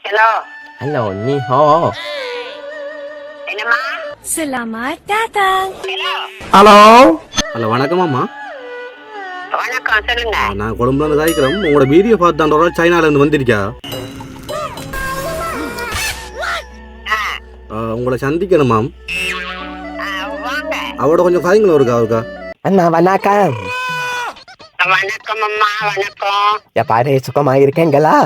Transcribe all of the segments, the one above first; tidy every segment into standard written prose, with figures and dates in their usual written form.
Hello. Hello, ni hao. என்னம்மா? Selamat datang. Hello. Hello hello வணக்கம் அம்மா. வணக்கம் சொல்லுங்க. நான் கொழும்புல இருந்து காய்க்கிறோம். உங்களோட வீடியோ பார்த்து ஒரு சைனால இருந்து வந்திருக்கா. உங்களை சந்திக்கணும் மேம். வாங்க. அவட கொஞ்சம் காய்ங்களும் இருக்கா. அண்ணா வணக்கம். வணக்கம் அம்மா வணக்கம். எப்பாரு சுகமா இருக்கீங்களா?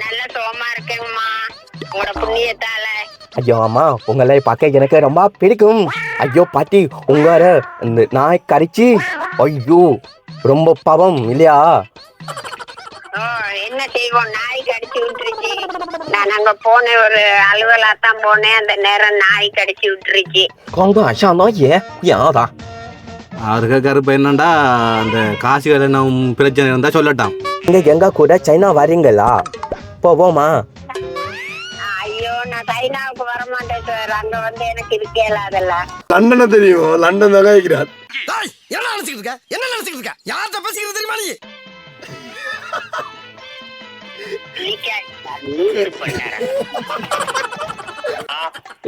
நல்ல சுகமா இருக்கேங்கம்மா. உங்களோட புண்ணியத்தால. ஐயோ அம்மா உங்களை பார்க்க எனக்கு ரொம்ப பிடிக்கும். ஐயோ பாட்டி உங்கள இந்த நாய் கடிச்சு ஐயோ ரொம்ப பாவம் இல்லையா? என்ன செய்வோம், நாய் கடிச்சு விட்டுருச்சு. நான் அங்க போனேன், ஒரு அலுவலா தான் போனேன். அந்த நேரம் நாய் கடிச்சு விட்டுருச்சு. 刚刚想到也的 அவருக்கு கருப்பு என்னண்டா அந்த காசு வேணும் பிரச்சனை இருந்தால் சொல்லட்டான். நீங்க எங்க கூட சைனா வரீங்களா? போவோமா? ஐயோ நான் சைனாவுக்கு வர மாட்டேன் சார். அங்க வந்து எனக்கு இருக்கேல அதெல்லாம். லண்டனை தெரியும், லண்டன் தான் இருக்கிறார். என்ன நினைச்சுக்கிட்டு இருக்க யார்கிட்ட பேசிக்கிறது தெரியுமா நீ?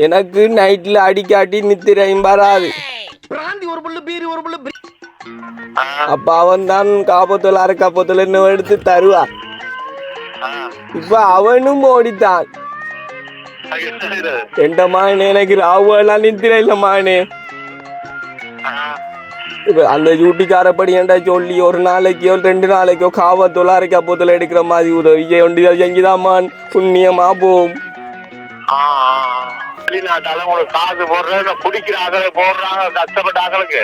எனக்கு நைட்ல அடிக்காட்டி நித்திரையும் வராது. பிராந்தி ஒரு புல்லு பீரி ஒரு புல்லு அப்ப அவன் தான் காப்பத்துல அரை காப்பத்துல இன்னும் எடுத்து தருவான். இப்ப அவனும் ஓடித்தான். எந்த மானே எனக்கு ராவெல்லாம் நித்திர இல்ல மானே. இப்ப அந்த ஜூட்டிக்காரப்படி ஏன்டா சொல்லி ஒரு நாளைக்கோ 2 நாளைக்கோ காவத்துல அரை காப்பத்துல எடுக்கிற மாதிரி உதவி செஞ்சுதான் புண்ணியமா போகும். வெளிநாட்டால உங்களுக்கு காசு போடுறது குடிக்கிறாங்க, போடுறாங்க கஷ்டப்பட்ட ஆக்களுக்கு.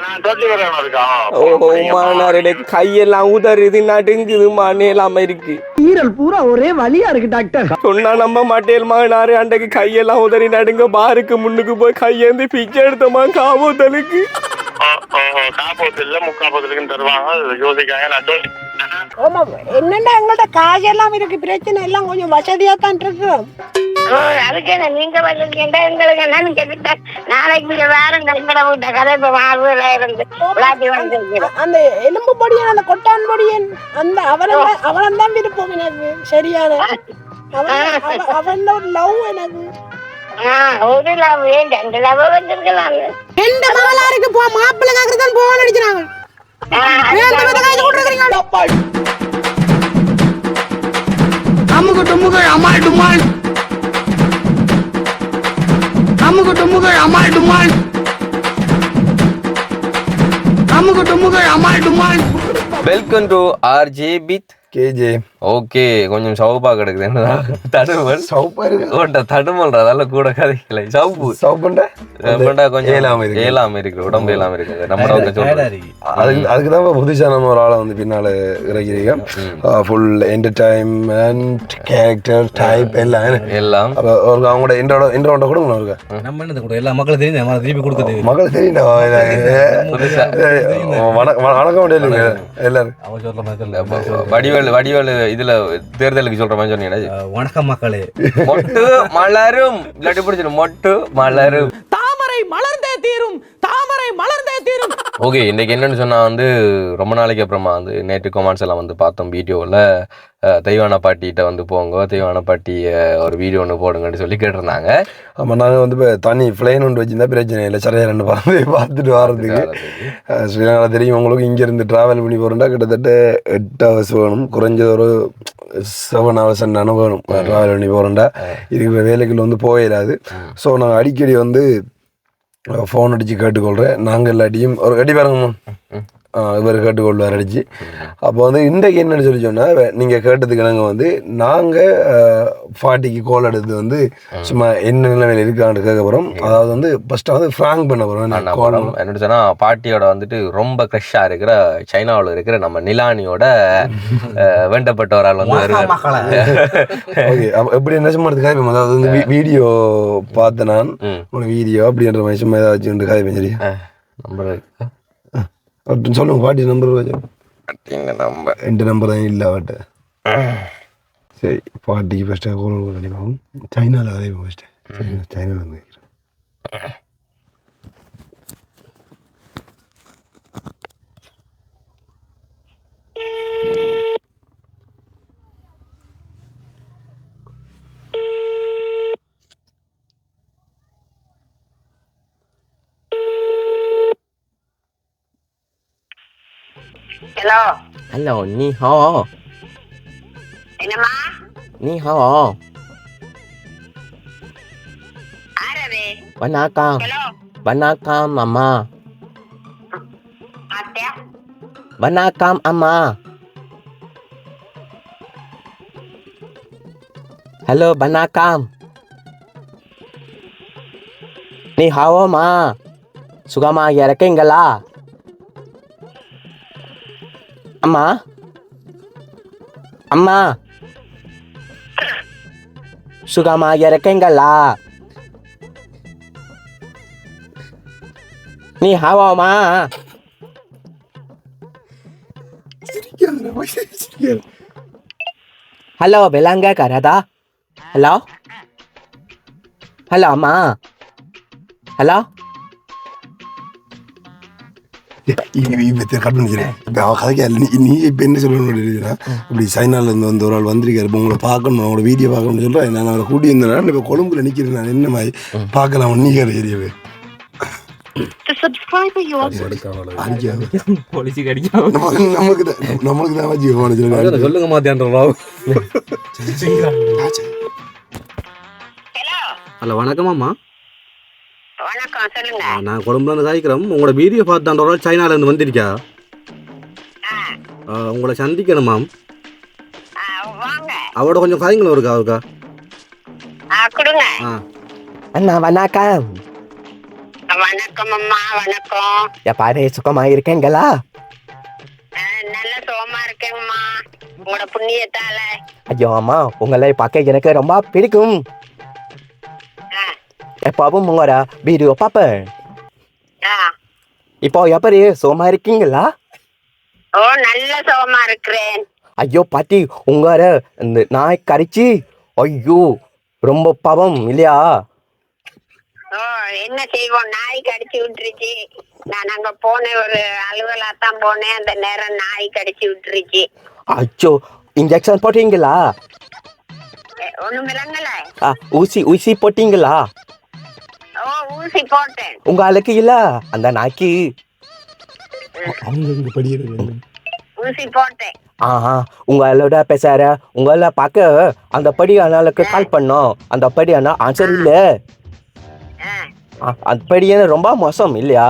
நான் சொல்லி வரேன். கையெல்லாம் உதறுது நடுங்குது மானே இல்லாம இருக்கு. ஈரல் பூரா ஒரே வலியா இருக்கு டாக்டர். சொன்னா நம்ப மாட்டேன் மானாரு. அன்றைக்கு கையெல்லாம் உதறி நடுங்க பாருக்கு முன்னுக்கு போய் கையேந்தி பிச்சை எடுத்தமா காவத்தலுக்கு. காப்போத்துல முக்காப்போத்துலக்கு தருவாங்க, யோசிக்காங்க. நான் சொல்லி என்னண்டா எங்கள்ட்ட காசு எல்லாம் இருக்கு, பிரச்சனை எல்லாம் கொஞ்சம் வசதியா தான் இருக்கிறோம். அதுக்கு என்ன நீங்க வந்திருக்கீங்க, எங்களுக்கு என்னன்னு கேட்டுட்டேன். நாளைக்கு நீங்க வேற எங்கட விட்ட கதை இப்ப வாழ்வுல இருந்து விளையாட்டி வந்திருக்கிறோம். அந்த எலும்பு பொடியன், அந்த கொட்டான் பொடியன், அந்த அவன் தான் விருப்பம் எனக்கு. சரியான அவன் ஒரு லவ் எனக்கு. ஒரு லவ் 2 லவ் வந்திருக்கலாம். 2 மகளாருக்கு போ மாப்பிள்ளை காக்குறதான் போன் அடிக்கிறாங்க. அமுகு டுமுகள் அமால் டுமால் அமுகு டுமுகள் அமால் டுமால் அமுகு டுமுகள் அமால் டுமால். வெல்கம் டு ஆர்ஜே பித் கேஜே. ஓகே, கொஞ்சம் சவுப்பா கிடக்குது. என்னடா தடுமல் சவுப்பா இருக்கு. ஓட்ட தடுமல்ற அதெல்லாம் கூட கதைக்கலை. சவுப்பு சவுப்புண்டா கொஞ்சம் ஏலாம இருக்கு, உடம்பு ஏலாம இருக்குது. நம்ம அதுக்குதான் புதுசா நம்ம ஒரு ஆளை வந்து பின்னால இறக்கிறீங்க. ஃபுல் என்டர்டைன்மெண்ட் கேரக்டர் டைப் எல்லாம் ஒரு அவங்களோட இன்ட்ரோட கொடுக்கணும். இருக்கு நம்ம என்னது கூட எல்லா மக்களும் தெரியும், திருப்பி கொடுக்க தெரியும். மக்கள் தெரியும். வணக்கம் எல்லாரும். வடிவேலு இதுல தேர்தலுக்கு சொல்ற மாதிரி சொன்னீங்க. வணக்கம் மக்களே. மொட்டு மலரும் இல்லாட்டி பிடிச்சிடும். மொட்டு மலரும் தாமரை மலர்ந்தே தீரும், தாமரை மலர்ந்தே தீரும். ஓகே, இன்னைக்கு என்னன்னு சொன்னா வந்து ரொம்ப நாளைக்கு அப்புறமா வந்து நேற்று கொமெண்ட்ஸ் எல்லாம் வந்து பார்த்தோம் வீடியோவில். தெய்வான பாட்டிகிட்ட வந்து போங்க, தெய்வான பாட்டி ஒரு வீடியோ ஒன்று போடுங்கன்னு சொல்லி கேட்டிருந்தாங்க. ஆமாம், நாங்கள் வந்து இப்போ தனி ஃப்ளைன் ஒன்று வச்சுருந்தா பிரச்சனை இல்லை. சரியா 2 பார்த்துட்டு வர்றதுக்கு ஸ்ரீலங்காவில் தெரியும் உங்களுக்கு. இங்கேருந்து ட்ராவல் பண்ணி போகிறோம்னா கிட்டத்தட்ட 8 hours வேணும், குறைஞ்சது ஒரு 7 hours வேணும் ட்ராவல் பண்ணி போகிறோம்டா. இதுக்கு வேலைக்குள்ள வந்து போயிடாது. ஸோ நாங்கள் அடிக்கடி வந்து ஃபோன் அடித்து கேட்டுக்கொள்கிறேன். நாங்கள் இல்லாட்டியும் ஒரு கட்டி பாருங்க இவர் கேட்டுக்கொள்வார் அடிச்சு. அப்போ வந்து இன்றைக்கு என்னன்னு சொல்லி சொன்னால், நீங்கள் கேட்டதுக்கு நாங்கள் வந்து நாங்கள் பாட்டிக்கு கோல் எடுத்து வந்து சும்மா என்ன நிலைமையில் இருக்கான்னு கேட்க போகிறோம். அதாவது வந்து ஃபஸ்ட்டு வந்து ஃப்ராங்க் பண்ண போகிறோம். என்னன்னு சொன்னால், பாட்டியோட வந்துட்டு ரொம்ப க்ரஷ்ஷாக இருக்கிற சைனாவில் இருக்கிற நம்ம நிலானியோட வேண்டப்பட்ட ஒரு ஆள் வந்து ஓகே. எப்படி என்ன சும்மா எடுத்து காய்ப்பேன். அதாவது வந்து வீடியோ பார்த்தேன் நான், உங்களோட வீடியோ அப்படின்ற மாதிரி சும்மா ஏதாச்சும் வந்து காய்ப்பேன். சரி நம்பர் அப்படின்னு சொல்லுங்க. பாட்டி நம்பர் நம்பர் 2 நம்பர் தான் இல்லை அவட்ட. சரி, பாட்டிக்கு ஃபஸ்ட்டாக கோல் அடிப்பாகும். சைனாவில் அதே ஃபஸ்ட்டு. சைனாவில் வந்து ஹலோ ஹலோ நீ ஹோ என்னம்மா நீ ஹோ ஆரவே வணக்கம் ஹலோ வணக்கம் அம்மா அத்தியா வணக்கம் அம்மா ஹலோ வணக்கம் நீ ஹாவோமா சுகமாக இருக்கீங்களா அம்மா அம்மா சுகமாக இருக்கீங்களா நீ ஹாவோமா ஹலோ விலங்க கரதா ஹலோ ஹலோ அம்மா ஹலோ கட் பண்ணிக்கிறேன் இப்போ அவள் கதைக்க நீ இப்போ என்ன சொல்லணும்னா இப்படி சைனாலேருந்து வந்து ஒரு ஆள் வந்திருக்காரு இப்போ உங்களை பார்க்கணும் அவங்களோட வீடியோ பார்க்கணும்னு சொல்கிறேன் நான் அவரை கூட்டி இருந்தேன் இப்போ கொழும்புல நிற்கிறேன் நான் என்ன மாதிரி பார்க்கலாம் நீக்கிற ஏரியாவே நமக்கு தான் வச்சு சொல்லுங்க மாத்தியான் ஹலோ ஹலோ வணக்கமாம்மா வணக்கம் சொல்லுங்க நான் கொழும்புலேருந்து காய்க்கிறோம் உங்களோட வீடியோ பார்த்தாண்டோட சைனாலேருந்து வந்திருக்கா உங்களை சந்திக்கணுமாம் வாங்க அவரோட கொஞ்சம் காய்ங்களும் இருக்கா அவருக்கா கொடுங்க அண்ணா வணக்கம் வணக்கம் அம்மா வணக்கம் எப்பாரு சுகமாக இருக்கீங்களா நல்ல சுகமா இருக்கேங்கம்மா உங்களோட புண்ணியத்தால ஐயோ அம்மா உங்களை பார்க்க எனக்கு ரொம்ப பிடிக்கும் எப்பவும் உங்களோட வீடியோ பார்ப்பேன் இப்போ எப்படி சுகமா இருக்கீங்களா ஓ நல்ல சுகமா இருக்கிறேன் ஐயோ பாட்டி உங்களோட இந்த நாய் கறிச்சு ஐயோ ரொம்ப பாவம் இல்லையா ஓ என்ன செய்வோம் நாய் கடிச்சு விட்டுருச்சு நான் அங்க போனேன் ஒரு அலுவலாத்தான் போனேன் அந்த நேரம் நாய் கடிச்சு விட்டுருச்சு ஐயோ இன்ஜெக்ஷன் போட்டீங்களா ஒண்ணும் விளங்கல ஊசி போட்டீங்களா ஓ ஊசி போட்டேன் உங்களுக்கு இல்ல அந்த நாய்க்கு ஊசி போட்டேன் உங்களோட பேசார உங்களை பார்க்க அந்த படி அண்ணாளுக்கு கால் பண்ணோம் அந்த படி அண்ணா ஆன்சர் இல்ல அந்த படி ரொம்ப மோசம் இல்லையா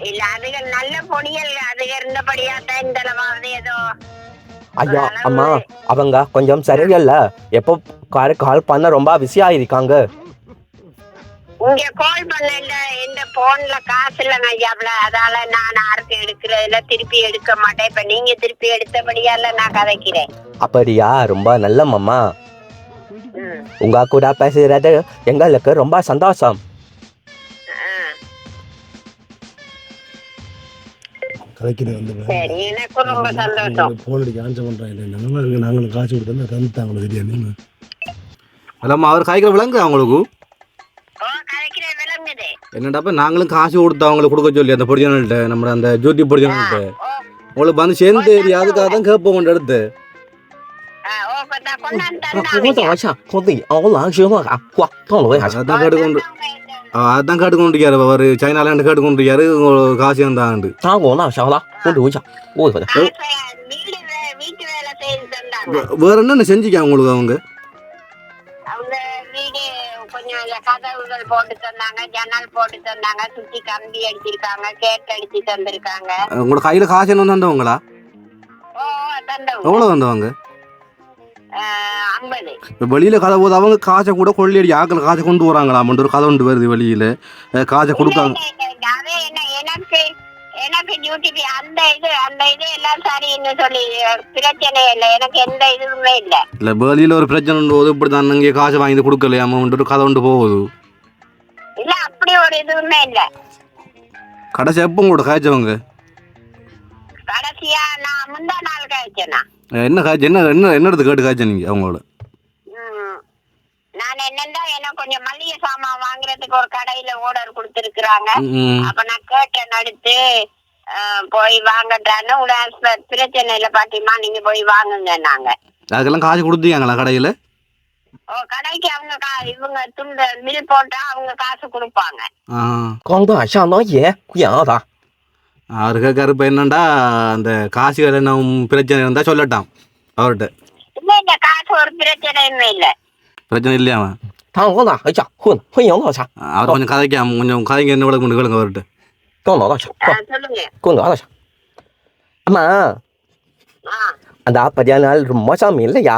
இல்ல அதுக நல்ல பொடியல் அதுக இருந்தபடியாத்தான் இந்த அளவாவது ஏதோ ஐயா அம்மா அவங்க கொஞ்சம் சரியில்ல எப்போ கால் பண்ண ரொம்ப பிஸியா இருக்காங்க இங்க கால் பண்ண இந்த போன்ல காசு இல்லைங்க ஐயாப்ல அதால நான் யாருக்கு எடுக்கிறதுல திருப்பி எடுக்க மாட்டேன் இப்ப நீங்க திருப்பி எடுத்தபடியால நான் கதைக்கிறேன் அப்படியா ரொம்ப நல்ல மாமா உங்க கூட பேசுறது எங்களுக்கு ரொம்ப சந்தோஷம் சரி எனக்கு ரொம்ப சந்தோஷம் நாங்களும் காசு கொடுத்தா தந்துட்டாங்களோ தெரியாது அதாம்மா அவர் காய்க்கிற விலங்கு அவங்களுக்கு ஓ கதைக்கிறேன் விளங்குது என்னடாப்ப நாங்களும் காசு கொடுத்து அவங்களுக்கு கொடுக்க சொல்லி அந்த பொடிஜனல்கிட்ட நம்ம அந்த ஜோதி பொடிஜனல்கிட்ட உங்களுக்கு வந்து சேர்ந்து அதுக்காக தான் கேட்போம் எடுத்து அதான் கேட்டுக்கொண்டிருக்காரு அவர் சைனாலேருந்து கேட்டுக்கொண்டிருக்காரு காசு இருந்தாண்டு வீட்டு வேலை செய்து தந்தாங்க வேற என்னென்ன செஞ்சுக்க உங்களுக்கு அவங்க அவங்க வீடு கொஞ்சம் கதவுகள் போட்டு தந்தாங்க ஜன்னல் போட்டு தந்தாங்க சுத்தி கம்பி அடிச்சிருக்காங்க கேட் அடிச்சு தந்திருக்காங்க உங்களோட கையில காசு என்ன தந்தவங்களா ஓ தந்தவங்க எவ்வளவு தந்தவங்க 50 வெளியில கதை போது அவங்க காசை கூட கொள்ளையடி ஆக்கள் காசை கொண்டு வராங்களாம் ஒரு கதை கொண்டு வருது வெளியில காசை கொடுக்காங்க எனக்கு டியூட்டி அந்த இது எல்லாம் சரின்னு சொல்லி பிரச்சனை இல்லை எனக்கு எந்த இதுவுமே இல்லை இல்ல வெளியில ஒரு பிரச்சனை போது இப்படி தான் இங்கே காசு வாங்கி கொடுக்கலையாம கதை கொண்டு போகுது இல்ல அப்படி ஒரு இதுவுமே இல்லை கடைசி எப்போ உங்களோட காய்ச்சவங்க கடைசியா நான் முந்தா நாள் காய்ச்சேனா என்ன காய்ச்சி என்ன எடுத்து கேட்டு காய்ச்ச நீங்க அவங்களோட நான் என்னண்டா எனக்கு கொஞ்சம் மளிகை சாமான் வாங்குறதுக்கு ஒரு கடையில ஆர்டர் கொடுத்துருக்குறாங்க அப்ப நான் கேட்டேன் அடுத்து போய் வாங்கட்டான்னு உங்க பிரச்சனை இல்லை பாட்டிமா நீங்க போய் வாங்குங்க நாங்க அதுக்கெல்லாம் காசு கொடுத்தீங்களா கடையில ஓ கடைக்கு அவங்க இவங்க துண்டு மில் போட்டா அவங்க காசு கொடுப்பாங்க அவர் கேட்காரு இப்போ என்னண்டா அந்த காசுகள் என்ன பிரச்சனை இருந்தால் சொல்லட்டான் அவர்கிட்ட. இல்ல இல்ல காசு ஒரு பிரச்சனையுமே இல்ல. பிரச்சனை இல்லையாமா? 他我哪哎呀混混赢了啥？ அவர் கொஞ்சம் கதைக்காம கொஞ்சம் கதைங்க என்ன விளக்கு கொண்டு கேளுங்க அவர்கிட்ட. 跟我脑袋去， சொல்லுங்க. 跟我脑袋去。அம்மா அந்த 40 நாள் ரொம்ப சாமி இல்லையா?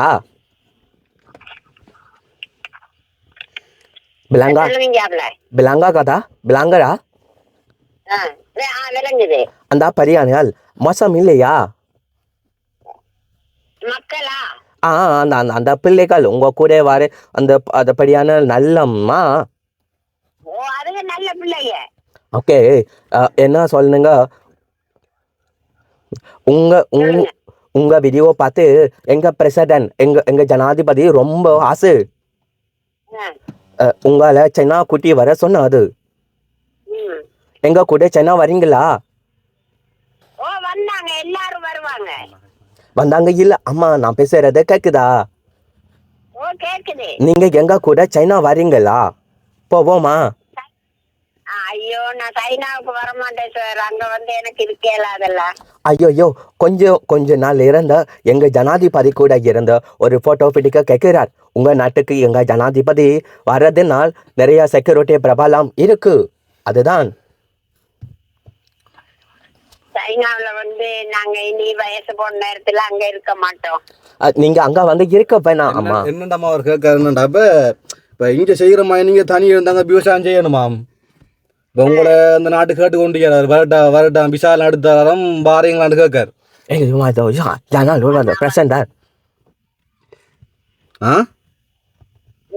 Belanga சொல்லுவீங்கல. Belanga kata Belangara விளங்குது. அந்த 40 நாள் மோசம் இல்லையா? மக்களா அந்த அந்த அந்த பிள்ளைகள் உங்க கூட வர அந்த அந்த படியான நல்லம்மா. ஓ அதுங்க நல்ல பிள்ளைங்க. ஓகே என்ன சொல்லுங்க உங்க உங்க உங்க வீடியோ பார்த்து எங்க பிரசிடென்ட் எங்க ஜனாதிபதி ரொம்ப ஆசை உங்களை சைனா கூட்டி வர சொன்னாது. எங்க கூட சைனா வரீங்களா? ஓ வந்தாங்க எல்லாரும் வருவாங்க. வந்தாங்க இல்ல அம்மா நான் பேசுறது கேக்குதா? ஓ கேக்குது. நீங்க எங்க கூட சைனா வரீங்களா? போவோமா? ஐயோ நான் சைனாவுக்கு வர மாட்டேன் சார். அங்க வந்து எனக்கு இருக்கேலாதல்ல. ஐயோ கொஞ்ச நாள் இருந்த எங்க ஜனாதிபதி கூட இருந்த ஒரு போட்டோ பிடிக்க கேட்கிறார். உங்க நாட்டுக்கு எங்க ஜனாதிபதி வர்றதுனால் நிறைய செக்யூரிட்டி பிரபலம் இருக்கு. அதுதான் சைனாவுல வந்து நாங்க இனி வயசு போன நேரத்துல அங்க இருக்க மாட்டோம். நீங்க அங்க வந்து இருக்க வேணாம் அம்மா. என்னண்டாமா அவர் கேட்காருன்னா இப்போ இங்கே செய்கிற மாதிரி நீங்கள் தனி இருந்தாங்க விவசாயம் செய்யணுமாம். இப்போ உங்களை அந்த நாட்டு கேட்டு கொண்டு வரட்டாம் விசாலம் எடுத்தாரம் பாருங்களான்னு கேட்காரு. பிரசண்டர்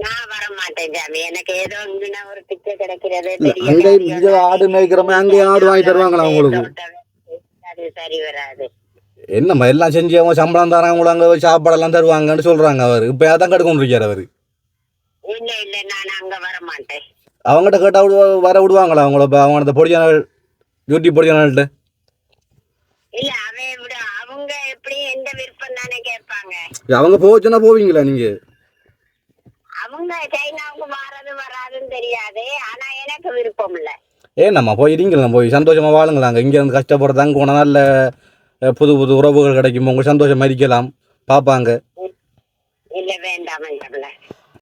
நான் வர மாட்டேன் ஜாமி. எனக்கு ஏதோ இங்கன்னா ஒரு பிச்சை கிடைக்கிறது அங்கே ஆடு மேய்க்கிறோமே அங்கேயே ஆடு வாங்கி தருவாங்களா உங்களுக்கு? அது சரி வராது. என்னம்மா எல்லாம் செஞ்சு அவங்க சம்பளம் தராங்க உங்களுக்கு அங்கே சாப்பாடெல்லாம் தருவாங்கன்னு சொல்கிறாங்க. அவர் இப்போ அதான் கெடுக்க இருக்கார் அவர். இல்ல இல்ல நான் அங்க வர மாட்டேன். அவங்ககிட்ட கேட்டால் வர விடுவாங்களா அவங்கள? இப்போ அவங்க பொடியான யூடியூப் பொடியானல்ட்ட இல்ல அவன் விட அவங்க எப்படி எந்த விருப்பம் தானே கேட்பாங்க. அவங்க போச்சுன்னா போவீங்களா நீங்க? அவங்க சைனாவுக்கு வராதுன்னு தெரியாது. ஆனா எனக்கு விருப்பம் இல்ல. நம்ம போயிருங்களா? போய் சந்தோஷமா வாழுங்களாங்க. இங்க இருந்து கஷ்டப்படுறதாங்க போனால் நல்ல புது புது உறவுகள் கிடைக்கும். உங்களுக்கு சந்தோஷமா இருக்கலாம் பார்ப்பாங்க. இல்ல வேண்டாம்.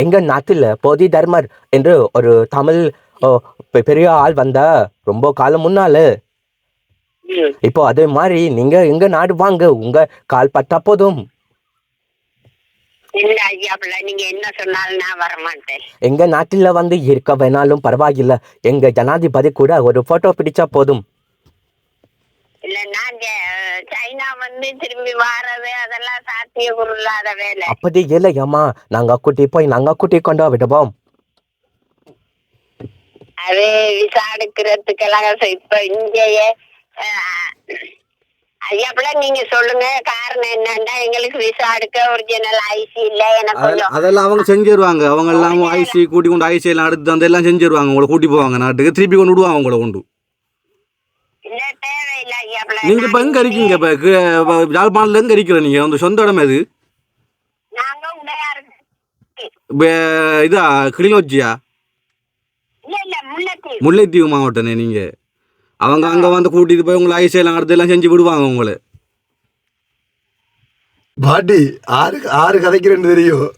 எங்க நாட்டில் போதி தர்மர் என்று ஒரு தமிழ் பெரிய ஆள் வந்த ரொம்ப காலம் முன்னால. இப்போ அதே மாதிரி நீங்க எங்க நாடு வாங்க, உங்க கால் பட்டா போதும். இல்ல ஐயாப்ல நீங்க என்ன சொன்னாலும் நான் வர மாட்டேன். எங்க நாட்டில வந்து இருக்க வேணாலும் பரவாயில்ல. எங்க ஜனாதிபதி கூட ஒரு போட்டோ பிடிச்சா போதும். இல்ல நாங்க சைனா வந்து திரும்பி வாரது அதெல்லாம் சாத்தியக்கூறு இல்லாத வேலை. அப்படி இல்லையம்மா, நாங்க கூட்டி கொண்டு விடுவோம். அது விசா எடுக்கிறதுக்கெல்லாம் இப்ப இங்கேயே ஐயாப்ல நீங்க சொல்லுங்க காரணம் என்னன்னா எங்களுக்கு விசா எடுக்க ஒரிஜினல் ஐசி இல்ல. எனக்கு அதெல்லாம் அவங்க செஞ்சிருவாங்க. அவங்க எல்லாம் ஐசி கூட்டி கொண்டு ஐசி எல்லாம் எடுத்து அந்த எல்லாம் செஞ்சிருவாங்க. உங்களை கூட்டி போவாங்க நாட்டுக்கு, திருப்பி கொண்டு விடுவாங்க உங்களை கொண்டு. இல்ல தேவையில்லை ஐயாப்ல. நீங்க இப்ப எங்க இருக்கீங்க? இப்ப யாழ்ப்பாணத்துல எங்க இருக்கிற நீங்க? உங்க சொந்த இடம் எது? நாங்க உடையாறு. இதா கிளிநொச்சியா? இல்ல முல்லைத்தீவு. முல்லைத்தீவு மாவட்டனே நீங்க. அவங்க அங்க வந்து கூட்டிட்டு போய் உங்களை ஐசி எல்லாம் எடுத்து எல்லாம் செஞ்சு விடுவாங்க உங்களை. பாட்டி ஆறு கதைக்கிறேன்னு தெரியும்.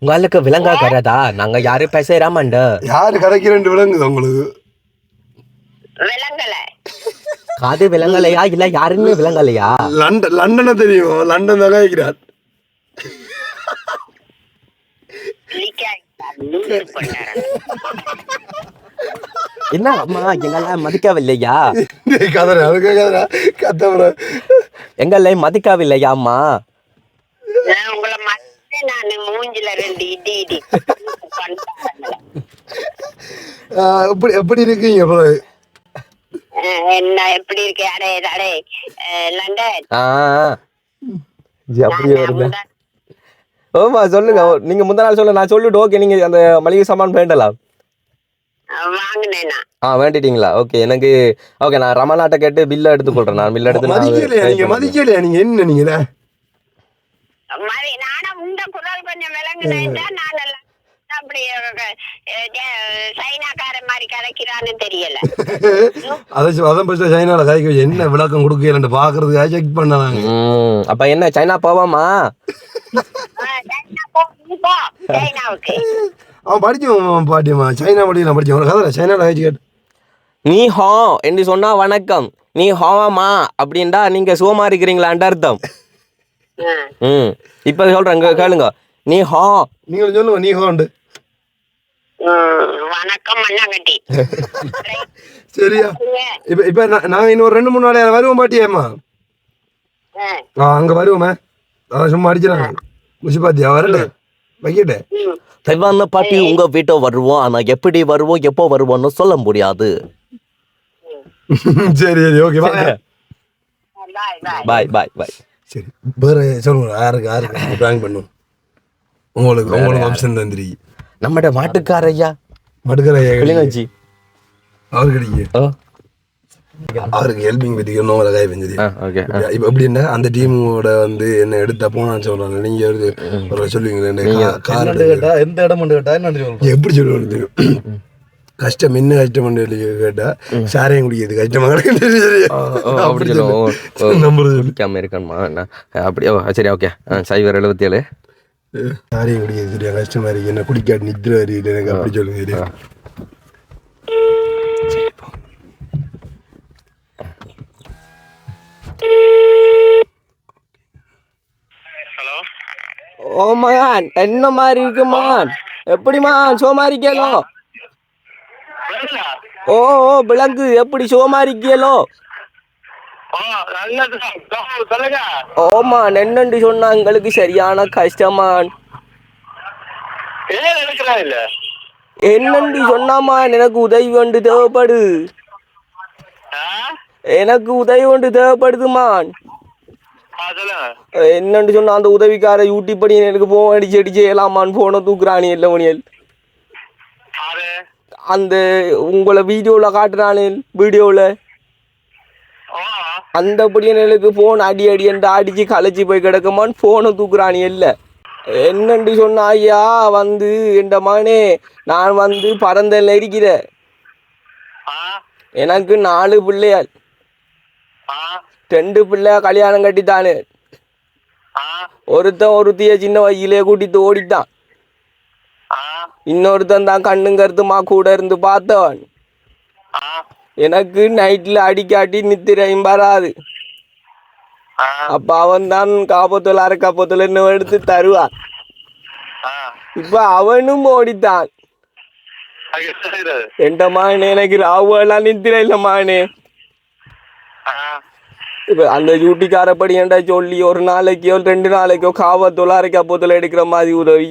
உங்களுக்கு விலங்கா கரதா? நாங்க யாரு பேசுறாமண்ட? யாரு கதைக்கிறேன்னு விளங்குது உங்களுக்கு? விலங்கல காது விலங்கலையா இல்ல யாருன்னு விலங்கலையா? லண்டனை தெரியும். லண்டன் தான் கதைக்கிறார். என்ன அம்மா எங்கெல்லாம் மதிக்கவில்லையா? கதற அதுக்கு கதற எங்களை மதிக்கவில்லையா அம்மா? உங்களை மட்டும் நான் மூஞ்சில 2 இடி எப்படி இருக்கீங்க? என்ன எப்படி இருக்கு? அடே லண்டன் அப்படியே வருங்க. ஓமா சொல்லுங்க. நீங்க முந்தா நாள் சொல்ல நான் சொல்லிட்டு ஓகே. நீங்க அந்த மளிகை சாமான் வேண்டலாம் வாங்கினேனா? வேண்டிட்டீங்களா? ஓகே எனக்கு ஓகே. நான் ரமநாட்டை கேட்டு பில்ல எடுத்துக்கொள்றேன். நான் பில்ல எடுத்து மதிக்கலையா? நீங்க என்ன நீங்க நானும் உங்க குரல் கொஞ்சம் விளங்குனேன். நான் அப்படி சைனாக்காரன் மாதிரி கதைக்கிறான்னு தெரியல. அதான் ஃபர்ஸ்ட் சைனால காய்க்க என்ன விளக்கம் கொடுக்கலன்னு பாக்குறதுக்காக செக் பண்ணாங்க. அப்ப என்ன சைனா போவாமா? சைனாவுக்கு அவன் படிச்சவன் பாட்டியம்மா சைனா படிக்கலாம் படிச்சவன் கதை சைனால காய்ச்சி கேட்டு நீ ஹோ என்று சொன்னா வணக்கம், நீ ஹோவாமா அப்படின்டா நீங்க சுகமா இருக்கிறீங்களான்ற அர்த்தம். இப்ப சொல்றேன் கேளுங்க, நீ ஹோ. நீங்க சொல்லுங்க நீ ஹோண்டு. வணக்கம் மண்ணாங்கட்டி. சரியா? இப்ப நாங்க இன்னொரு 2-3 நாள் வருவோம் பாட்டியம்மா. அங்க வருவோமே, அதான் சும்மா அடிச்சிடாங்க முசிபாத்தியா வரல வைக்கிட்ட. தெய்வான பாட்டி உங்க வீட்டை வருவோம், ஆனா எப்படி வருவோம் எப்போ வருவோம்னு சொல்ல முடியாது. சரி சரி ஓகே பாய் பாய் பாய். சரி வேற சொல்லுங்க, யாருக்கு பிளான் பண்ணும் உங்களுக்கு ஆப்ஷன் தந்திரி. நம்மட மாட்டுக்காரையா கிளிநொச்சி அவருக்கு கிடைக்கும், அவருக்கு ஹெல்பிங் பத்தி இன்னும் காய் பெஞ்சது. இப்ப எப்படின்னா அந்த டீமோட வந்து என்ன எடுத்தா போனான்னு சொல்றாங்க. நீங்க ஒரு சொல்லுவீங்களா எந்த இடம் கேட்டா என்ன எப்படி சொல்லுவாங்க? கஷ்டம் என்ன கஷ்டம் கேட்டா சாரையும் குடிக்கிறது கஷ்டமா குடிக்காம இருக்கணுமா அப்படியோ? சரி ஓகே. சைவர் 77 சாரையும் குடிக்கிறது சரியா கஷ்டமா இருக்கு, என்ன குடிக்காட்டு நித்திர வருது எனக்கு அப்படி சொல்லுங்க சரியா? ஓ மகான் என்ன மாதிரி இருக்குமான்? எப்படிமா சோமா இருக்கேலோ? ஓ ஓ விளங்கு எப்படி சோமா இருக்கேலோ? ஓமா என்னண்டு சொன்னா எங்களுக்கு சரியான கஷ்டமான். என்னண்டு சொன்னாமான், எனக்கு உதவி கொண்டு தேவைப்படு, எனக்கு உதவி கொண்டு தேவைப்படுதுமான். என்னன்னு சொன்னா அந்த உதவிக்கார யூடியூப் படி எனக்கு போன் அடிச்சு ஏலாமான்னு போனை தூக்குறானி இல்லை மணியல். அந்த உங்களை வீடியோல காட்டுறானே வீடியோல அந்தபடி எனக்கு போன் அடி என்று அடிச்சு கலைச்சி போய் கிடக்குமான்னு போனை தூக்குறானி இல்லை. என்னன்னு சொன்னா ஐயா வந்து என்ற மகனே நான் வந்து பறந்தல இருக்கிற, எனக்கு 4 பிள்ளையால் 2 பிள்ளை கல்யாணம் கட்டித்தானு, ஒருத்தன் ஒருத்திய சின்ன வயசுலயே கூட்டிட்டு ஓடிட்டான், இன்னொருத்தன் தான் கண்ணும் கருத்துமா கூட இருந்து பார்த்தவன். எனக்கு நைட்ல அடிக்காட்டி நித்திரையும் வராது. அப்ப அவன் தான் காப்பத்தோல் அரை காப்பத்தோல் என்ன எடுத்து தருவான். இப்ப அவனும் ஓடித்தான். எந்த மானே எனக்கு ராவெல்லாம் நித்திர இல்ல மானே. இப்ப அந்த டியூட்டிக்காரப்படி ஏன்டா சொல்லி ஒரு நாளைக்கோ 2 நாளைக்கோ காவத்தோல் அரை காப்பத்தோல் எடுக்கிற மாதிரி உதவி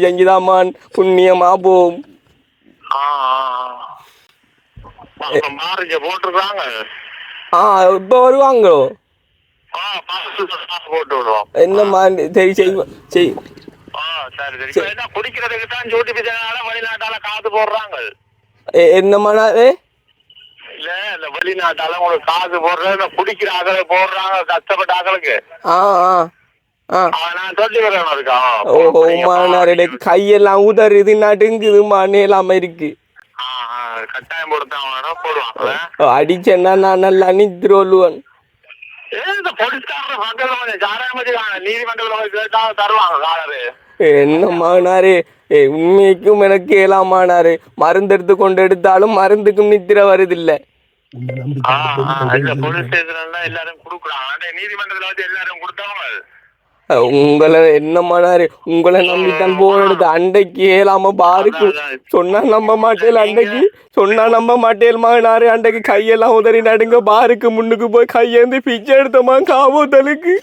செஞ்சுதாமான் புண்ணியமா போகும். இப்ப வருவாங்களோ என்ன மாதிரி சரி செய் என்ன மனாவே வெளிநாட்டால உங்களுக்கு காசு போடுறது குடிக்கிற அகலை போடுறாங்க கஷ்டப்பட்ட அகலுக்கு. கையெல்லாம் உதறுது நடுங்குதுமா நேலாம இருக்கு. கட்டாயம் போடுவாங்க அடிச்சேன்னா நான் நல்லா நித்திரோலுவன். நீதிமன்றத்தில் தருவாங்க காலரு. என்ன மானாரு உண்மைக்கும் எனக்கு ஏலாமானாரு. மருந்து எடுத்து கொண்டு எடுத்தாலும் மருந்துக்கும் நித்திர வருதில்லை. போலீஸ் ஸ்டேஷன்ல எல்லாரும் குடுக்குறாங்க, நீதிமன்றத்துல வந்து எல்லாரும் கொடுத்தாங்க. உங்களை என்ன மானாரு உங்களை நம்பித்தான் போன் எடுத்து அண்டைக்கு ஏலாம பாருக்கு சொன்னா நம்ப மாட்டேன். அண்டைக்கு சொன்னா நம்ப மாட்டேன் மானாரு. அண்டைக்கு கையெல்லாம் உதறி நடுங்க பாருக்கு முன்னுக்கு போய் கையேந்து பிச்சை எடுத்தமா காவோத்தலுக்கு.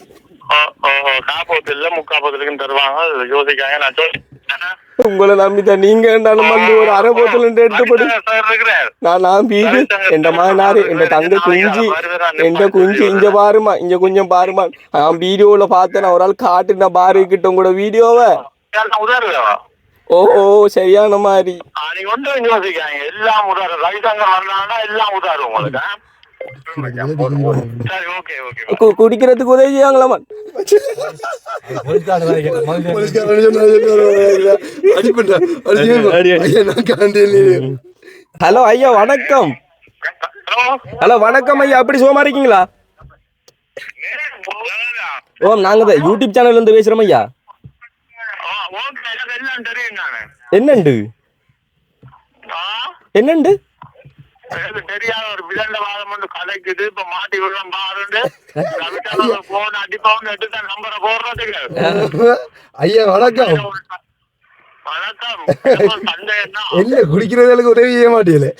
காப்போத்துல முக்காப்போத்துலக்கும் தருவாங்க. யோசிக்காங்க. நான் உங்களை நம்பித்தான் நீங்க இருந்தாலும் வந்து ஒரு அரை போத்தல் எடுத்துப்படு. நான் வீடு என் மானாரு என் தங்க குஞ்சு எந்த குஞ்சு இங்க பாருமா இங்க கொஞ்சம் பாருமா. நான் வீடியோல பார்த்தேன் ஒரு ஆள் காட்டுன பாரு கிட்ட உங்களோட வீடியோவை. ஓ ஓ சரியான மாதிரி எல்லாம் உதாரணம் ரவிசங்கர் வந்தாங்கன்னா எல்லாம் உதாரணம் உங்களுக்கு. குடிக்கிறதுக்கு உதவி செய்வாங்களாமா? ஹலோ ஐயா வணக்கம். ஹலோ வணக்கம் ஐயா, அப்படி சுகமா இருக்கீங்களா? ஓ நாங்க தான் யூடியூப் சேனல்ல இருந்து பேசுறோம் ஐயா. என்னண்டு என்னண்டு தெரியாத ஒரு விதண்டவாதம் ஒன்று கலைக்குது. இப்ப மாட்டி விடுறோம் பாருண்டு போன் அடிப்பான்னு எடுத்த நம்பரை போடுறதுக்கு. ஐயா வணக்கம். வணக்கம். சந்தேகம் என்ன குடிக்கிறதுக்கு உதவி செய்ய மாட்டீங்களே?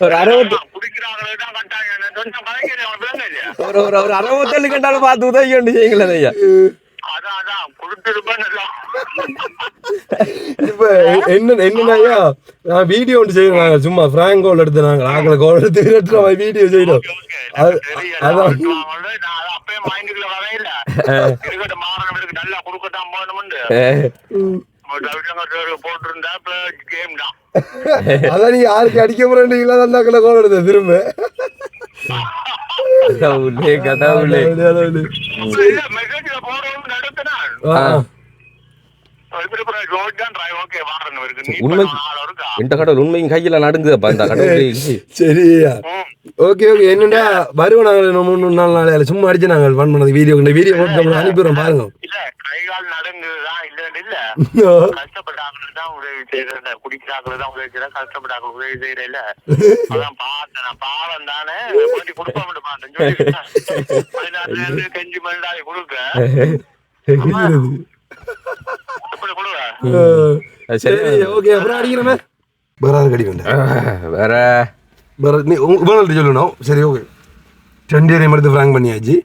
ஒரு 60 குடிக்கிறாங்களே தான் கட்டாங்க. கொஞ்சம் கலைக்கிறேன். ஒரு 67 கண்டாலும் பார்த்து உதவி கொண்டு செய்யுங்களேன் ஐயா. அதான் கொடுத்துருப்பேன். இப்ப என்னன்னா ஐயா, நான் வீடியோ ஒன்று செய்யறோம். நாங்க சும்மா பிராங்க் கோல் எடுத்து நாங்க ஆக்களை கோல் எடுத்து வீடியோ செய்யறோம். அதான் அப்பயே மைண்டுக்குள்ள வரையில இருக்கட்டும், மாறவர்களுக்கு நல்லா கொடுக்கத்தான் போகணும்னு போட்டிருந்தா கேம் தான். அதான் நீங்க யாருக்கு அடிக்க போறீங்களா? அந்த கோல் எடுத்த திரும்ப கடவுளே மெசேஜ்ல போறவங்க நடத்தினா உண்மை இந்த கடவுள் உண்மையும் கையில நடுங்குதப்பா இந்த கடவுள். சரியா ஓகே ஓகே. என்னடா வருவோம் நாங்கள் 3-4 நாள் சும்மா அடிச்சு நாங்கள் ஃபன் பண்ணது வீடியோ போட்டு அனுப்பிடுறோம் பாருங்க. இல்ல கைகால் நடுங்குதான் இல்ல கஷ்டப்பட்டாதான் உதவி செய்யற, குடிக்கிறாக்கள் உதவி செய்யற, கஷ்டப்பட்டாக்கள் உதவி செய்யற. அதான் பார்த்தேன், பாவம் தானே கொடுக்க மாட்டேன். கெஞ்சி மண்டாதி கொடுக்க சரி ஓகே. அப்புறம் அடிக்கிறமே வேற யாருக்கு அடி வேண்டாம். வேற நீ சொல்லணும். சரி ஓகே. 2 பேரையும் எடுத்து ஃப்ராங்க் பண்ணியாச்சு.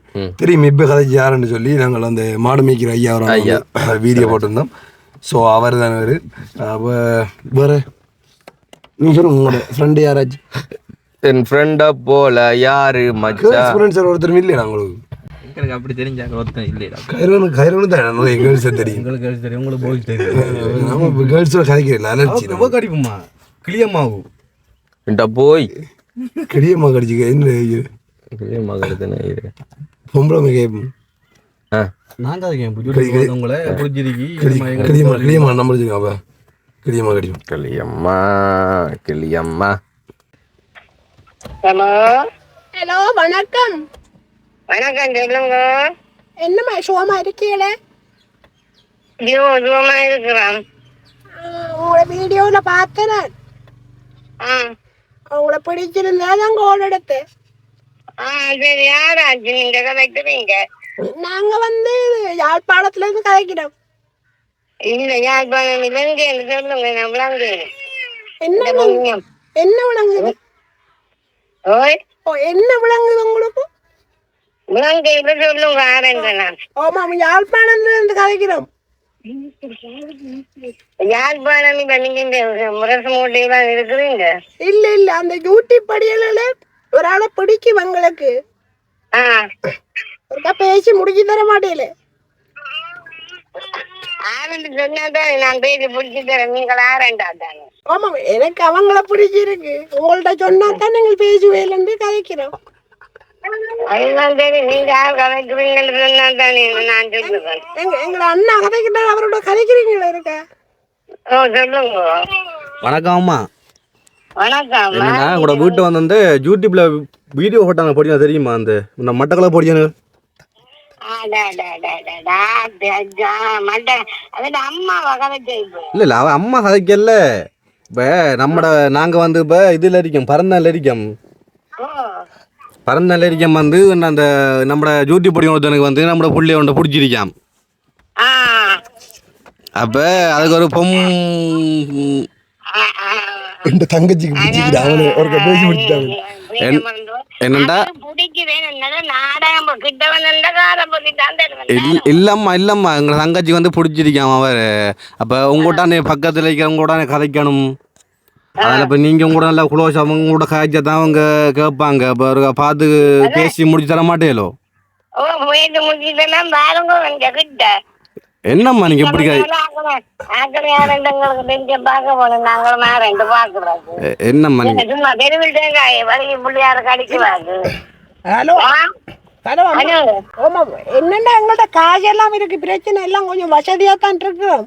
தெரியும் இப்போ கதைச்சு யாருன்னு சொல்லி நாங்கள் அந்த மாடு மேய்க்கிற ஐயா வீடியோ போட்டிருந்தோம். ஸோ அவர் தானே வேறு. அப்போ வேற நீ சொல்லுங்க உங்களோட ஃப்ரெண்டு யாராச்சும்? என் ஃப்ரெண்டா போல யாரு மச்சான் ஃப்ரெண்ட்ஸ் ஒருத்தரும் இல்லையா உங்களுக்கு? எனக்கு அப்படி தெரிஞ்சாங்க ஒருத்தன் இல்லையா? கைரோனு தான் கேர்ள்ஸ் தெரியும். உங்களுக்கு தெரியும், உங்களுக்கு போய் தெரியும். நம்ம கேர்ள்ஸோட கதைக்கிறேன் அலர்ஜி ரொம்ப கடிப்புமா கிளியம்மாவும் இந்த போய் கிளியம்மா கடிச்சுக்க என்ன பொம்பளை கேட்போம். நான் தான் உங்களை புரிஞ்சிருக்கி கிளியம்மா நம்ம அப்ப கிளியம்மா கடிக்கும். கிளியம்மா ஹலோ ஹலோ வணக்கம். வணக்கம் சொல்லுங்க. என்னம்மா சுகமா இருக்கீங்களே? சுகமா இருக்கிறான். உங்களோட வீடியோவில் பார்த்தேன் நான். உங்களை பிடிச்சிருந்தா தான் கோல் எடுத்தேன். சரி, யாராச்சு நீங்க கதைக்கிறீங்க? நாங்க வந்து யாழ்ப்பாணத்துல இருந்து கதைக்கிறோம். இல்ல யாழ்ப்பாணம் இலங்கை சொல்லுங்க. நான் விளங்கு என்ன விளங்குது? ஓய் என்ன விளங்குது உங்களுக்கு? விளங்கையில சொல்லுங்க. ஆமாம், யாழ்ப்பாணத்துல இருந்து கதைக்கிறோம். யாழ்ப்பாணம் இப்ப நீங்க இந்த முரசு மூட்டையெல்லாம் இருக்குதுங்க. இல்ல அந்த யூடியூப் படியல ஒரு ஆளை பிடிக்கும் எங்களுக்கு. ஒருக்கா பேசி முடிச்சு தர மாட்டேல. சொன்னாதான் நான் பேசி பிடிச்சி தரேன். நீங்கள் ஆரண்டாதாங்க. ஆமாம், எனக்கு அவங்கள பிடிச்சிருக்கு. உங்கள்ட்ட சொன்னா தான் நீங்கள் பேசுவேன்னு கதைக்கிறோம். அதுதான் தெரியும். நீங்க யார் கதைக்கிறீங்கன்னு சொன்னா தானே நான் சொல்லுவேன். எங்களை அண்ணா கதைக்கிட்ட அவரோட கதைக்கிறீங்களா இருக்கா? சொல்லுங்க. வணக்கம் அம்மா. வணக்கம். என்னன்னா உங்களோட வீட்டு வந்து யூடியூப்ல வீடியோ போட்டாங்க போடியா தெரியுமா? அந்த மட்டக்களை போடியானு இல்ல அவ அம்மா கதைக்கல. இப்ப நாங்க வந்து இப்ப இதுல இருக்கோம், பரந்தால இருக்கோம். பரந்தால இருக்கோம் வந்து அந்த நம்ம யூடியூப் படி ஒருத்தனுக்கு வந்து நம்ம புள்ளைய ஒன்று பிடிச்சிருக்கான். அப்ப அதுக்கு ஒரு தங்கச்சிக்கு பிடிச்சிக்கிட்டு அவனு ஒரு பேசி முடிச்சுட்டாங்க. என்னண்டா இல்லம்மா எங்க தங்கச்சி வந்து பிடிச்சிருக்கான் அவர். அப்ப உங்கள்கிட்ட பக்கத்துல இருக்கிறவங்க கூட கதைக்கணும். அதில் இப்போ நீங்கள் உங்க கூட நல்லா குளோஸ் அவங்க கூட காய்ச்சா தான் அவங்க கேட்பாங்க. இப்போ பார்த்து பேசி முடிச்சு தர மாட்டேலோ? என்னம்மா நீங்க எப்படி என்னம்மா நீங்க ஹலோ பரவாயில்ல. ஆமா என்னண்டா எங்கள்ட்ட காசெல்லாம் இருக்கு, பிரச்சனை எல்லாம் கொஞ்சம் வசதியா தான் இருக்கிறோம்.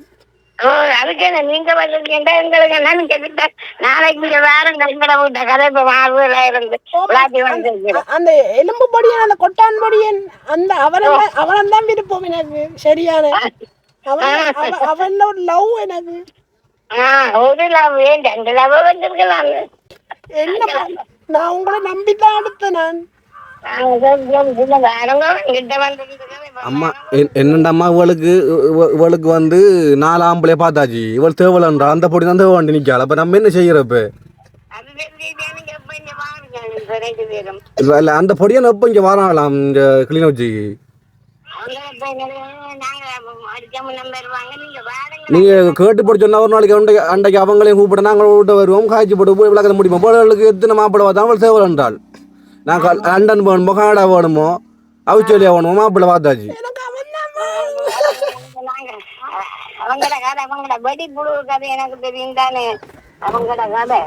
அதுக்கு என்ன நீங்க வந்திருக்கீங்க எங்களுக்கு என்னன்னு கேட்டுட்டா நாளைக்கு நீங்க வேற எங்கட விட்ட கதை இப்ப மாறுதலா இருந்து விளாட்டி வந்திருக்கிறேன். அந்த எலும்பு பொடியன் அந்த கொட்டான் பொடியன் அந்த அவன் தான் விருப்பம் எனக்கு சரியான. அவன் ஒரு லவ் எனக்கு. ஒரு லவ் 2 லவ் வந்திருக்கலாம். என்ன நான் உங்களை நம்பித்தான் அடுத்தேன் நான். அம்மா என்னண்டம்மா இவளுக்கு வந்து 4 ஆம்பளை பார்த்தாச்சு, இவள் தேவலன்றா அந்த பொடி தான் தேவை வண்டி நிற்காள். அப்போ நம்ம என்ன செய்யறப்ப இல்லை அந்த பொடியான எப்போ இங்கே வராங்களாம் இந்த கிளிநொச்சி? நீங்கள் கேட்டு போட்டு சொன்னா ஒரு நாளைக்கு அண்டைக்கு அவங்களையும் கூப்பிட நாங்கள் விட்டு வருவோம், காய்ச்சி போட்டு போய் விளக்க முடியுமா? போலர்களுக்கு எத்தனை மாப்பிள்ளை பார்த்தா அவள் தேவல் என்றாள். நான் லண்டன் வேணுமோ கனடா வேணுமோ ஆஸ்திரேலியா வேணுமோ மாப்பிள்ளை பார்த்தாச்சு. அவங்கட கதை அவங்கட வெடி புழு கதை எனக்கு தெரியும் தானே அவங்கட கதை.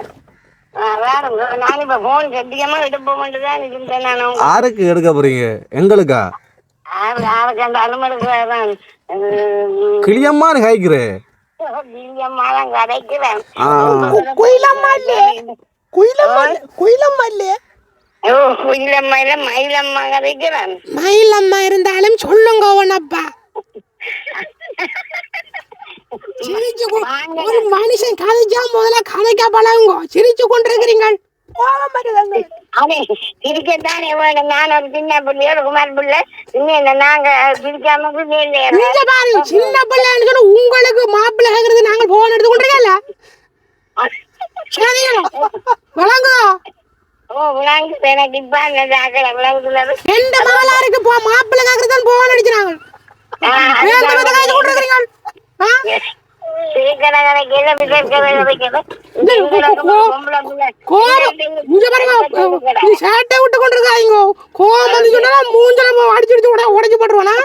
வேற நான் இப்ப போன் சத்தியமா எடுப்போம் தான் இருந்தேன். நான் யாருக்கு எடுக்க போறீங்க? எங்களுக்கா? அந்த அலுமலுக்குதான் கிளியம்மான்னு காய்க்கிறேன். கிளியம்மா தான் கதைக்கிறேன். குயிலம்மா இல்லையே, குயிலம்மா இல்லையே. குயிலம்மா இல்ல மயிலம்மா கதைக்கிறேன். மயிலம்மா இருந்தாலும் சொல்லுங்க உனப்பா. ஒரு மனுஷன் கதைச்சா முதல்ல கதைக்க பழகுங்க. சிரிச்சு கொண்டிருக்கிறீங்க. சிரிக்கத்தானே வேணும். நான் ஒரு சின்ன பிள்ளை ஒரு குமார் பிள்ளை நாங்க சிரிக்காம சின்ன பிள்ளைன்னு சொன்னா உங்களுக்கு மாப்பிள்ளை கேக்குறது நாங்கள் போன் எடுத்து கொண்டிருக்கல. வழங்குதோ? விளங்கு எனக்கு இப்ப விளங்குல 2 மகளாருக்கு மாப்பிள்ளை கேக்குறதான் போன் அடிச்சுறாங்க. சேட்டை விட்டு கொண்டிருக்காங்க. கோவம் வந்து சொன்னா மூஞ்சல அடிச்சு உடைச்சு போட்டுருவானா?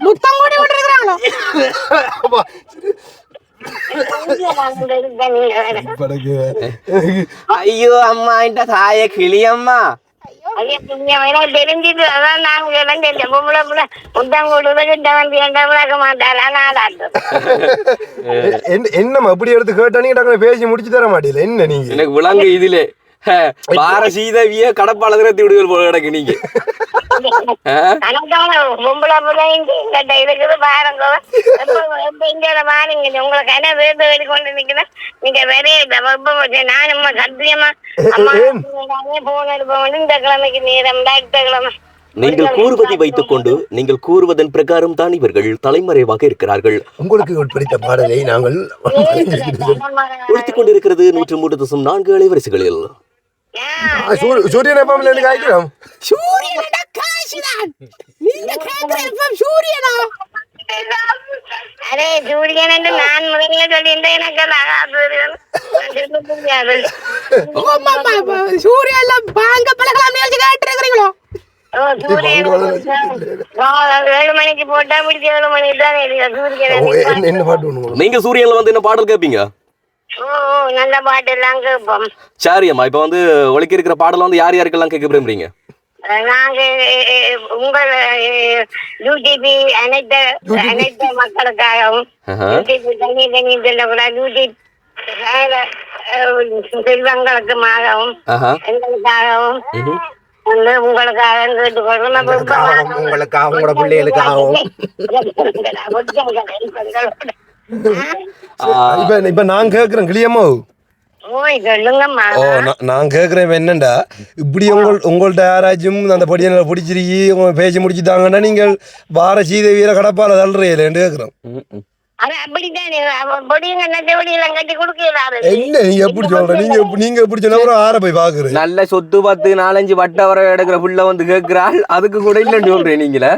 முத்தம் கூட்டி கொண்டிருக்கிறாங்களோ? ஐயோ அம்மா இந்த தாய கிளியம்மா எனக்கு தெரிஞ்சிட்டு அதான் நாங்க பொம்பளை பிள்ளை முத்தம் கொடுக்க மாட்டாளா நாடாட்டும். என்னம்மா அப்படி எடுத்து கேட்டா பேசி முடிச்சு தர மாட்டீங்களா? என்ன நீங்க எனக்கு விளங்கு இதுல பார சீதவிய கடப்பாளத்துல விடுதல் போல கிடக்கு நீங்க. பொம்பளை பிள்ளை இருக்குது பாருங்க. இந்தியால பாருங்க உங்களுக்கு என்ன வேறு வேடி கொண்டு நிக்கிறேன். நீங்க வெறைய நானும் சத்தியமா அம்மா போன் எடுப்போம். இந்த கிழமைக்கு நேரம் அடுத்த கிழமை நீங்கள் கூறுவதை வைத்துக் கொண்டு நீங்கள் கூறுவதன் பிரகாரம் தான் இவர்கள் தலைமறைவாக இருக்கிறார்கள். உங்களுக்கு பிடித்த பாடலை நாங்கள் ஒழித்துக் கொண்டிருக்கிறது 103.4 அலைவரிசைகளில். சூரியன் எப்பமில்ல காய்க்கிறோம். அரே சூரியன் என்று நான் முதல்ல சொல்லிட்டு எனக்கு சூரியன் பாங்க பழகலாம் கேட்டுருக்கிறீங்களோ? 7 மணிக்கு போட்டா முடிச்சு 7 மணிக்கு தான் என்ன பாட்டு? நீங்க சூரியன்ல வந்து என்ன பாடல் கேட்பீங்க? நல்ல பாட்டு எல்லாம் கேட்போம். சரி அம்மா, இப்ப வந்து ஒலிக்க இருக்கிற பாடல் வந்து யார் யாருக்கெல்லாம் கேட்க விரும்புறீங்க? நாங்க உங்கள் யூடிபி அனைத்து மக்களுக்காகவும் செல்வங்களுக்குமாகவும் எங்களுக்காகவும் உங்களுக்காக கேட்டுக்கொள்றோம். உங்களுக்காக உங்களோட பிள்ளைகளுக்காகவும் இப்ப நான் கேக்குறேன் கிளியம்மா. நான் கேக்குறேன் என்னண்டா இப்படி உங்கள்ட்ட யாராச்சும் அந்த படியை பிடிச்சிருக்கி உங்க பேசி முடிச்சுட்டாங்கன்னா நீங்கள் வார சீதவியில கடப்பால தள்ளுறீங்களேன்னு கேக்குறோம். என்ன நீங்க எப்படி சொல்ற? நீங்க எப்படி சொன்னா ஒரு ஆற போய் பாக்குறேன். நல்ல சொத்து 10 4-5 வட்ட வர எடுக்கிற புள்ள வந்து கேட்கிறாள், அதுக்கு கூட இல்லைன்னு சொல்றேன். நீங்களே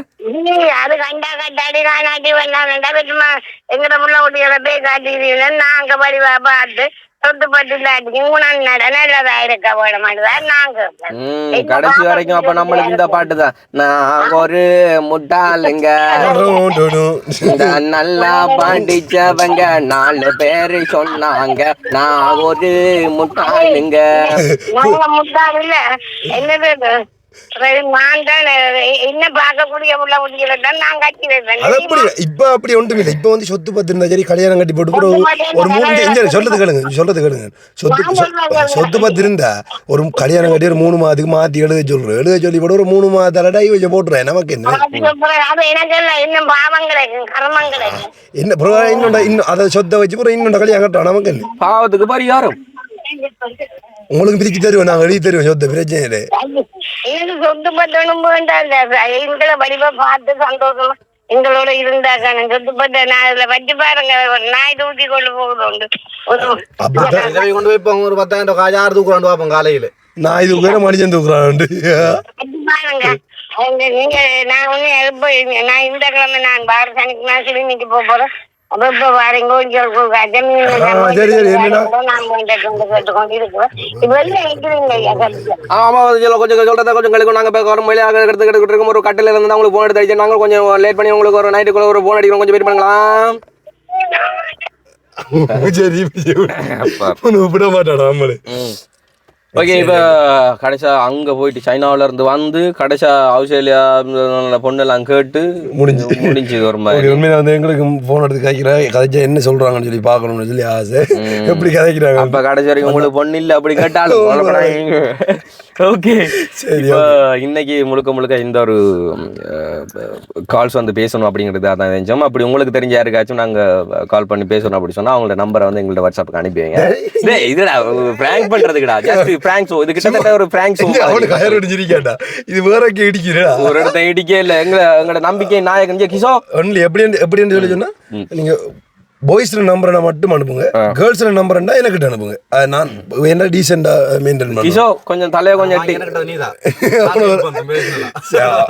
அது கண்டா கட்டாடி காட்டி வரலாம் எங்கட முள்ள குட்டிகளை போய் காட்டிக்கிறீங்க. நாங்க படிவா பார்த்து சொத்து பட்டு இல்லாட்டி ஊழல் நல்லதா இருக்க விட மாட்டேதான் நாங்க கடைசி வரைக்கும் அப்ப நம்மளுக்கு இந்த பாட்டு தான். நான் ஒரு முட்டாளுங்க, இந்த நல்லா பாண்டிச்சவங்க 4 பேரு சொன்னாங்க, நான் ஒரு முட்டாளுங்க. நாங்க முட்டாள் இல்ல, என்னது என்ன பார்க்கக்கூடிய உள்ள முடியலதான் நான் கட்டி வைப்பேன். அது அப்படி இப்ப அப்படி ஒன்றும் இல்லை. இப்ப வந்து சொத்து பத்து இருந்தா சரி, கல்யாணம் கட்டி போட்டு ஒரு 3 சொல்றது கேளுங்க. சொத்து பத்து இருந்தா ஒரு கல்யாணம் கட்டி ஒரு 3 மாதத்துக்கு மாத்தி எழுத சொல்லி போட்டு ஒரு 3 மாதத்தால டை வச்சு போட்டுறேன். நமக்கு என்ன அது எனக்கு இன்னும் பாவம் கிடைக்கும், கர்மம் கிடைக்கும். என்ன இன்னும் அதை சொத்தை வச்சு போற இன்னொன்று கல்யாணம் கட்டுறோம். நமக்கு என்ன பாவத்துக்கு பரிகாரம் உங்களுக்கு பிரிச்சு தருவோம், நாங்கள் எழுதி தருவோம். சொத்தை பிரச்சனை இல்லை. எனக்கு சொத்து பத்தணும் வேண்டாம், எங்களை வடிவா பார்த்து சந்தோஷமா எங்களோட இருந்தாக்க சொத்து பத்த நான் இதுல வச்சு பாருங்க, நாய் தூக்கி கொண்டு போகுது. கொண்டு போய் ஒரு 10,000 காஜாறு தூக்குறாண்டு பார்ப்போம் காலையில. நான் இது வேற மனுஷன் தூக்குறான் பாருங்க. நீங்க நான் ஒண்ணு எப்ப நான் இந்த கிழமை நான் பார சனிக்கு சொல்லி இன்னைக்கு போறேன். அப்ப இப்ப வாரீங்க சரி சரி என்னடா ஆமா கொஞ்சம் சொல்றத கொஞ்சம் கழிக்கும். நாங்க எடுத்துக்கிட்டு இருக்கும் ஒரு கட்டில இருந்து உங்களுக்கு போன் எடுத்து அடிச்சு நாங்க கொஞ்சம் லேட் பண்ணி உங்களுக்கு ஒரு நைட்டுக்குள்ள ஒரு போன் அடிக்கிறோம். கொஞ்சம் வெயிட் பண்ணலாம். சரி விட மாட்டாடா நம்மளு. ஓகே, இப்போ கடைசா அங்கே போயிட்டு சைனாவில இருந்து வந்து கடைசா ஆஸ்திரேலியா பொண்ணெல்லாம் கேட்டு முடிஞ்சு ஒரு மாதிரி. உண்மையில வந்து எங்களுக்கு போன் எடுத்து கதைச்சா என்ன சொல்றாங்கன்னு சொல்லி பார்க்கணும்னு சொல்லி ஆசை. எப்படி கதைக்கிறாங்க அப்போ கடைசி வரைக்கும் உங்களுக்கு பொண்ணு இல்லை அப்படி கேட்டாலும். ஓகே, சரி. இன்னைக்கு முழுக்க இந்த ஒரு கால்ஸ் வந்து பேசணும் அப்படிங்கிறது அதான் நினைச்சோம். அப்படி உங்களுக்கு தெரிஞ்ச யாருக்காச்சும் நாங்கள் கால் பண்ணி பேசணும் அப்படி சொன்னால் அவங்களோட நம்பரை வந்து எங்கள்ட்ட வாட்ஸ்அப்புக்கு அனுப்பி வைங்க. இதுடா பிராங்க் பண்ணுறதுக்குடா, ஜஸ்ட் பிராங்க் ஷோ. இது கிட்டத்தட்ட ஒரு பிராங்க் ஷோ. இது வேற இடிக்கிறா ஒரு இடத்த இடிக்க இல்லை. எங்களோட நம்பிக்கை நாயகன் கிஷோ ஒன்லி எப்படி சொல்லி சொன்னா, நீங்க பாய்ஸ் நம்பரை மட்டும் அனுப்புங்க, கேர்ள்ஸ் நம்பர்னா எனக்கிட்ட அனுப்புங்க. நான் என்ன டீசெண்டா மெயின்டைன் பண்ணுவேன். கிஷோ கொஞ்சம் தலையை கொஞ்சம்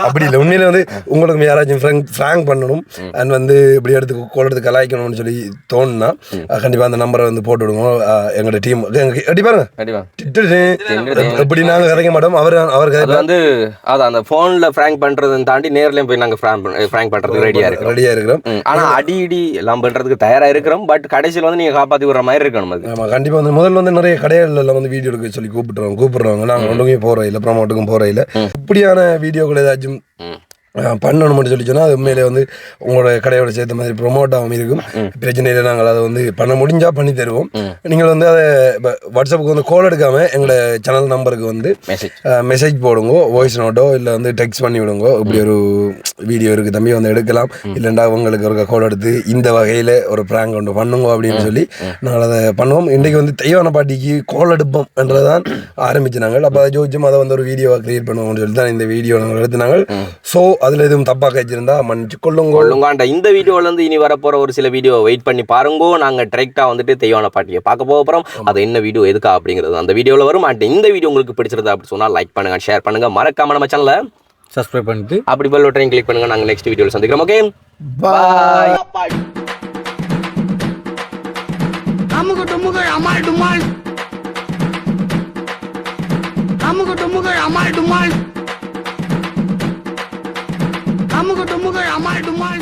அப்படி இல்லை. உண்மையில வந்து உங்களுக்கு யாராச்சும் ஃப்ராங்க் பண்ணணும் அண்ட் வந்து இப்படி எடுத்து கோல் எடுத்து கலாய்க்கணும்னு சொல்லி தோணுனா கண்டிப்பா அந்த நம்பரை வந்து போட்டு விடுங்க. எங்களோட டீம் எப்படி பாருங்க எப்படி நாங்க கதைக்க மாட்டோம். அவர் வந்து அதான் அந்த போன்ல ஃப்ராங்க் பண்றதை தாண்டி நேர்லயும் போய் நாங்க ஃப்ராங்க் பண்றதுக்கு ரெடியா இருக்கிறோம். ஆனா அடி எல்லாம் பண்றதுக்கு தயாரா இருக்கிறோம். பட் கடைசியில் வந்து நீங்க காப்பாத்தி விடுற மாதிரி இருக்கணும். அது ஆமா, கண்டிப்பா வந்து முதல்ல வந்து நிறைய கடைகள்ல வந்து வீடியோ எடுக்க சொல்லி கூப்பிடுறாங்க. நாங்க ஒன்றுமே போற இல்லை, ப்ரமோட்டுக்கும் போற இல்லை. இப்படியான வீடியோக்கள் ஏதாச்சும் பண்ணணும்னு சொல்லி சொன்னால் அது உண்மையிலே வந்து உங்களோட கடையோட சேர்த்த மாதிரி ப்ரொமோட் ஆகும் இருக்கும். பிரச்சனை இல்லை, நாங்கள் அதை வந்து பண்ண முடிஞ்சால் பண்ணி தருவோம். நீங்கள் வந்து அதை வாட்ஸ்அப்புக்கு வந்து கால் எடுக்காமல் எங்களோட சேனல் நம்பருக்கு வந்து மெசேஜ் போடுங்க, வாய்ஸ் நோட்டோ இல்லை வந்து டெக்ஸ்ட் பண்ணி விடுங்க. இப்படி ஒரு வீடியோ இருக்குது தம்பி, வந்து எடுக்கலாம், இல்லைண்டா உங்களுக்கு ஒரு கால் எடுத்து இந்த வகையில் ஒரு ப்ராங்க் ஒன்று பண்ணுங்க அப்படின்னு சொல்லி நாங்கள் அதை பண்ணுவோம். இன்றைக்கு வந்து தெய்வான பாட்டிக்கு கால் எடுப்போம் என்றதான் ஆரம்பிச்சு நாங்கள். அப்போ அதை ஜோதிச்சும் அதை வந்து ஒரு வீடியோவாக கிரியேட் பண்ணுவோம்னு சொல்லி தான் இந்த வீடியோ நாங்கள் எடுத்துனாங்க. ஸோ அதில் எதுவும் தப்பாக வச்சிருந்தா மன்னிச்சு கொள்ளுங்க. இந்த வீடியோல இருந்து இனி வரப்போற ஒரு சில வீடியோ வெயிட் பண்ணி பாருங்கோ. நாங்க டைரக்டா வந்துட்டு தெய்வான பாட்டியை பார்க்க போகிறோம். அது என்ன வீடியோ எதுக்கா அப்படிங்கிறது அந்த வீடியோல வரும். இந்த வீடியோ உங்களுக்கு பிடிச்சிருந்தா அப்படி சொன்னா லைக் பண்ணுங்க, ஷேர் பண்ணுங்க, மறக்காம நம்ம சேனலை சப்ஸ்கிரைப் பண்ணிட்டு அப்படி பெல் பட்டனை கிளிக் பண்ணுங்க. நாங்க நெக்ஸ்ட் வீடியோல சந்திக்கிறோம். ஓகே, பாய். அமுகு டுமுகு அமால் டுமால், அமுகு டுமுகு அமால் டுமால், அமுகு டுமுகு அமால் டுமால்.